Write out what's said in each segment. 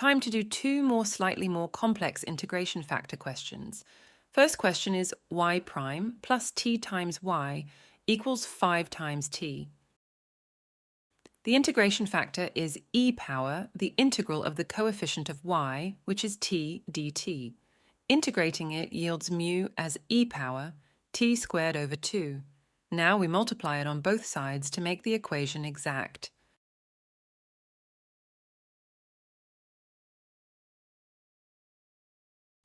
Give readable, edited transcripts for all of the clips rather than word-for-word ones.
time to do two more slightly more complex integration factor questions. First question is y prime plus t times y equals 5 times t. The integration factor is e power, the integral of the coefficient of y, which is t dt. Integrating it yields mu as e power t squared over 2. Now we multiply it on both sides to make the equation exact.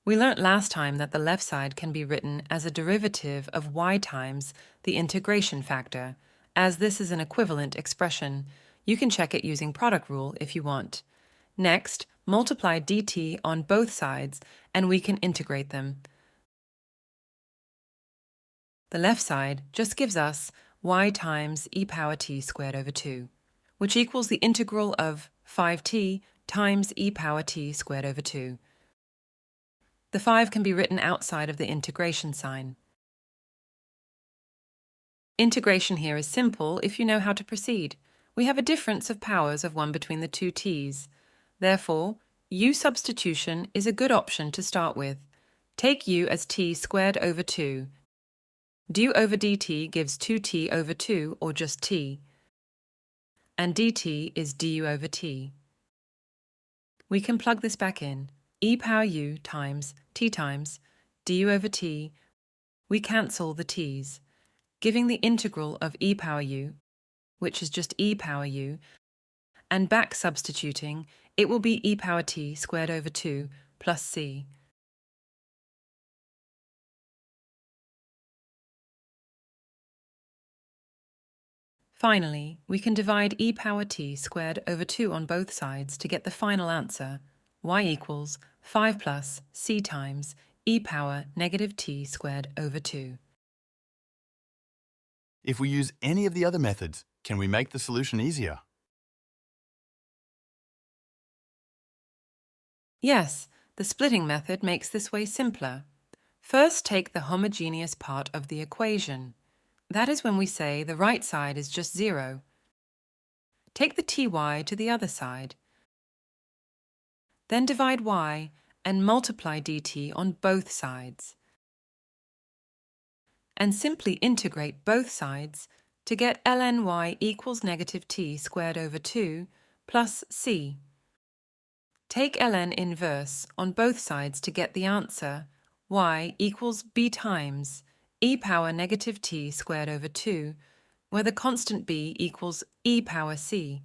We learnt last time that the left side can be written as a derivative of y times the integration factor. As this is an equivalent expression, you can check it using product rule if you want. Next, multiply dt on both sides and we can integrate them. The left side just gives us y times e power t squared over 2, which equals the integral of 5t times e power t squared over 2. The 5 can be written outside of the integration sign. Integration here is simple if you know how to proceed. We have a difference of powers of 1 between the two t's. Therefore, u substitution is a good option to start with. Take u as t squared over 2. Du over dt gives 2t over 2, or just t. And dt is du over t. We can plug this back in. E power u times t times du over t. We cancel the t's, giving the integral of e power u, which is just e power u, and back substituting, it will be e power t squared over 2 plus c. Finally, we can divide e power t squared over 2 on both sides to get the final answer, y equals 5 plus c times e power negative t squared over 2. If we use any of the other methods, can we make the solution easier? Yes, the splitting method makes this way simpler. First, take the homogeneous part of the equation. That is when we say the right side is just 0. Take the ty to the other side. Then divide y and multiply dt on both sides. And simply integrate both sides to get ln y equals negative t squared over 2 plus c. Take ln inverse on both sides to get the answer, y equals b times e power negative t squared over 2, where the constant b equals e power c.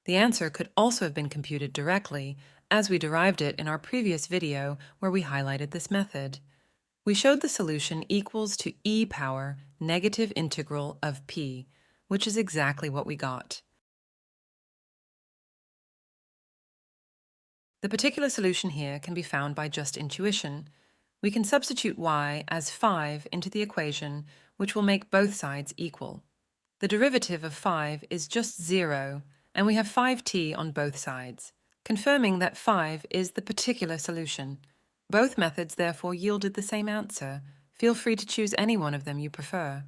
The answer could also have been computed directly, as we derived it in our previous video where we highlighted this method. We showed the solution equals to e power negative integral of p, which is exactly what we got. The particular solution here can be found by just intuition. We can substitute y as 5 into the equation, which will make both sides equal. The derivative of 5 is just 0, and we have 5t on both sides, confirming that 5 is the particular solution. Both methods therefore yielded the same answer. Feel free to choose any one of them you prefer.